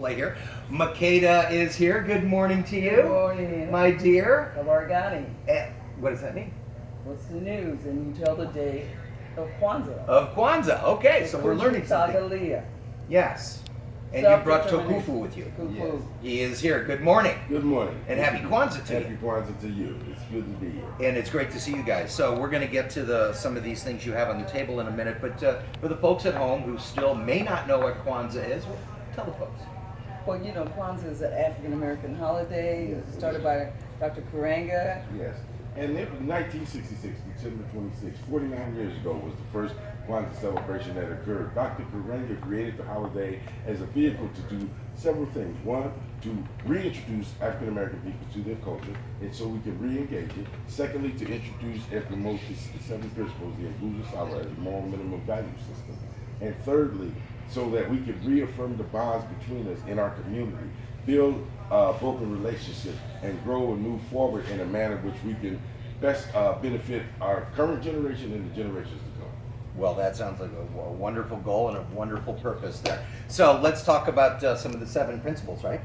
display here. Makeda is here. Good morning to you. Good morning. My dear. Habarigani. What does that mean? What's the news? And you tell the day of Kwanzaa. Of Kwanzaa. Okay, so we're learning something. Yes. And you brought Tukufu with you. Yes. He is here. Good morning. Good morning. And happy Kwanzaa to you. Happy Kwanzaa to you. It's good to be here. And it's great to see you guys. So we're going to get to some of these things you have on the table in a minute. But for the folks at home who still may not know what Kwanzaa is, well, tell the folks. Well, you know, Kwanzaa is an African-American holiday. It was started by Dr. Karanga. Yes. And it was 1966, December 26, 49 years ago, was the first Kwanzaa celebration that occurred. Dr. Karanga created the holiday as a vehicle to do several things. One, to reintroduce African American people to their culture, and so we can re-engage it. Secondly, to introduce and promote the seven principles, the Nguzo Saba, as a moral minimum value system. And thirdly, so that we can reaffirm the bonds between us in our community, build broken relationships, and grow and move forward in a manner which we can best benefit our current generation and the generations to come. Well, that sounds like a wonderful goal and a wonderful purpose there. So let's talk about some of the seven principles, right?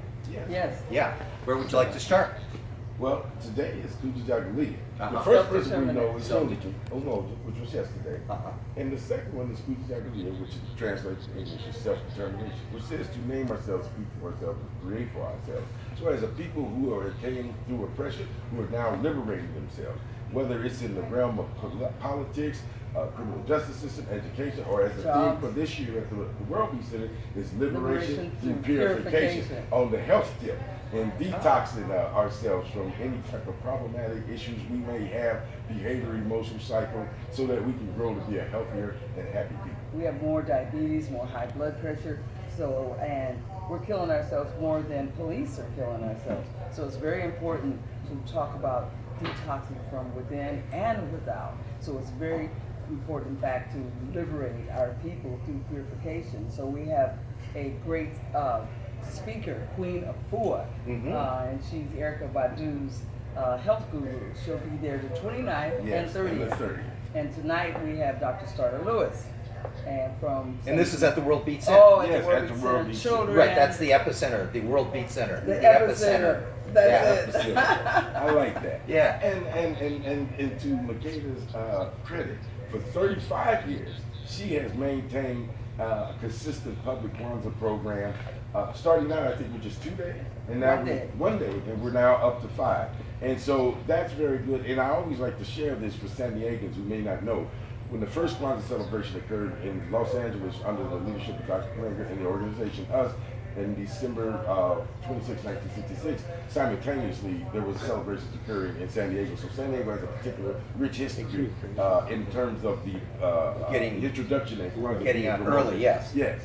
Yes. Yeah. Where would you like to start? Well, today is Kujijagali. Uh-huh. The first principle we know is Self-determination. Omoja, which was yesterday. And the second one is Kujijagali, which translates to English as self-determination, which says to name ourselves, speak for ourselves, and create for ourselves. So as a people who came through oppression, who are now liberating themselves, whether it's in the realm of politics, criminal justice system, education, or as a theme for this year at the WorldBeat Center is liberation through purification on the health tip, and detoxing ourselves from any type of problematic issues we may have, behavior, emotional cycle, so that we can grow to be a healthier and happy people. We have more diabetes, more high blood pressure, and we're killing ourselves more than police are killing ourselves. So it's very important to talk about detoxing from within and without. So it's very important, in fact, to liberate our people through purification. So we have a great speaker, Queen Afua, and she's Erica Badu's health guru. She'll be there the 29th and 30th. And tonight we have Dr. Starter Lewis. And this is at the WorldBeat Center. Oh, yes, at the WorldBeat Center. Right, that's the epicenter, the WorldBeat Center. The epicenter. That's it. I like that. Yeah. And to Makeda's credit, for 35 years, she has maintained a consistent public Kwanzaa program, starting out I think with just 2 days, and now one day, and we're now up to 5. And so that's very good. And I always like to share this for San Diegans who may not know. When the first Kwanzaa celebration occurred in Los Angeles under the leadership of Dr. Karanga and the organization US in December 26, 1966, simultaneously there was celebrations occurring in San Diego. So San Diego has a particular rich history in terms of the introduction and Kwanzaa. Getting out early, yes. Yes.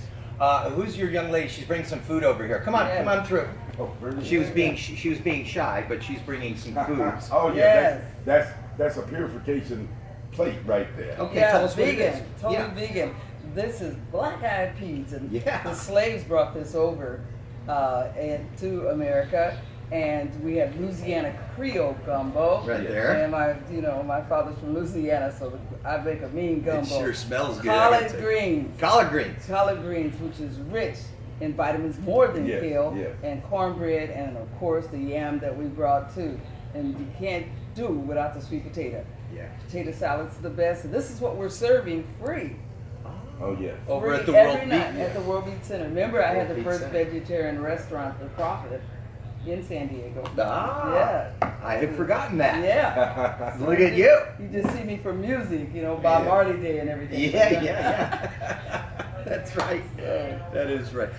Who's your young lady? She's bringing some food over here. Come on, come on through. Oh, she was being shy, but she's bringing some foods. Oh yeah, that's a purification plate right there. Okay, yeah, tell us vegan, what it is. Totally vegan. This is black-eyed peas, and Yeah. the slaves brought this over to America, and we have Louisiana Creole gumbo. Right there. And my father's from Louisiana, so I make a mean gumbo. It sure smells good. Collard greens. Collard greens. Collard greens, which is rich in vitamins more than kale, and cornbread, and of course the yam that we brought too. And you can't do without the sweet potato. Yeah. Potato salad's the best, and this is what we're serving free. Oh yeah. Over Free at the every WorldBeat. night at the WorldBeat Center. Remember, I had the WorldBeat first Center. vegetarian restaurant, The Prophet, in San Diego. Ah, I had forgotten that. Yeah. Look at you. You just see me for music, Bob Marley Day and everything. Yeah. That's right. That is right.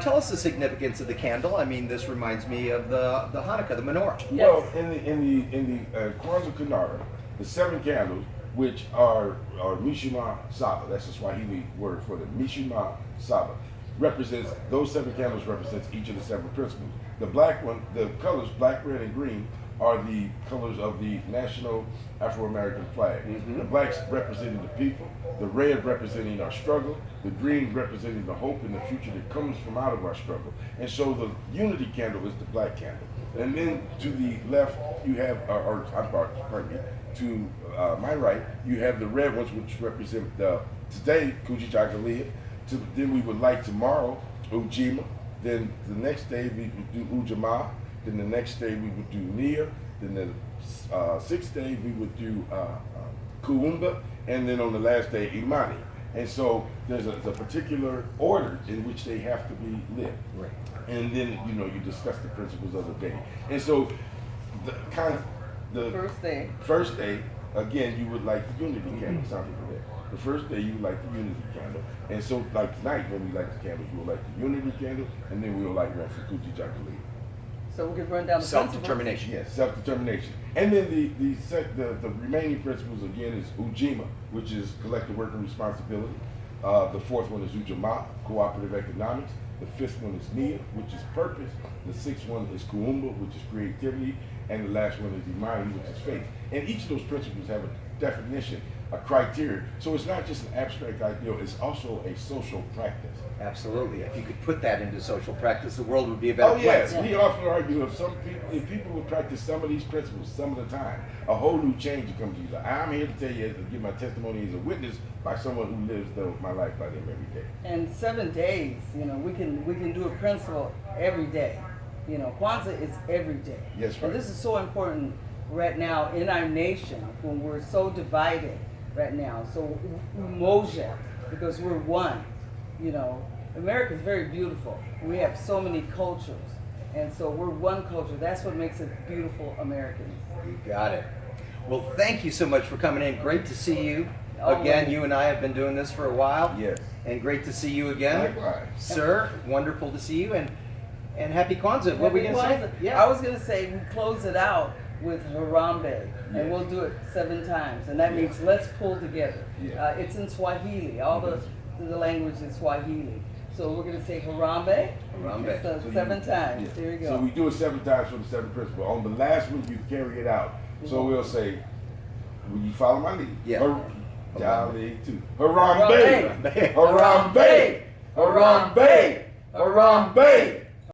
Tell us the significance of the candle. I mean, this reminds me of the Hanukkah, the menorah. Yes. Well, in the Kwanzaa Kunara, the 7 candles, which are Mishima Saba, that's the Swahili word for them. Mishima Saba represents, those 7 candles represents each of the 7 principles. The black one, the colors black, red, and green are the colors of the national Afro-American flag. The blacks representing the people, the red representing our struggle, the green representing the hope and the future that comes from out of our struggle. And so the unity candle is the black candle. And then to the left, you have, pardon me, to my right, you have the red ones, which represent today, Kujichagulia. Then we would like tomorrow, Ujima. Then the next day we would do Ujamaa. Then the next day we would do Nia. Then the sixth day we would do Kuumba. And then on the last day, Imani. And so there's a particular order in which they have to be lit. Right. And then, you know, you discuss the principles of the day. And so the first day, again, you would light the unity candle, something for that. The first day you would light the unity candle. And so like tonight when we light the candles, we'll light the unity candle and then we'll light one for Kuji Jakalina. So we can run down the Self-determination. Yes, self-determination. And then the remaining principles again is Ujima, which is collective work and responsibility. The fourth one is Ujamaa, cooperative economics. The fifth one is Nia, which is purpose. The sixth one is Kuumba, which is creativity. And the last one is Imani, which is faith. And each of those principles have a definition, a criteria. So it's not just an abstract ideal, it's also a social practice. Absolutely. If you could put that into social practice, the world would be a better place. Yes, we often argue if people would practice some of these principles some of the time, a whole new change would come to you. I'm here to tell you, to give my testimony as a witness by someone who lives my life by them every day. And 7 days, you know, we can do a principle every day. You know, Kwanzaa is every day. Yes, right. And this is so important right now in our nation when we're so divided right now. So umoja, because we're one. You know, America is very beautiful. We have so many cultures, and so we're one culture. That's what makes it beautiful Americans. You got it. Well, thank you so much for coming in. Great to see you. Always. Again, you and I have been doing this for a while. Yes. And great to see you again. Likewise. Sir, wonderful to see you, and happy Kwanzaa. What were we going to say? Yeah. I was going to say we close it out with Harambe, and we'll do it 7 times, and that means let's pull together. Yeah. It's in Swahili. All the language is Swahili. So we're going to say Harambe. Harambe. So 7 times. Yeah. There you go. So we do it 7 times for the 7 principles. On the last one, you carry it out. So we'll say, will you follow my lead? Yeah. Harambe. Harambe. Harambe. Harambe. Harambe.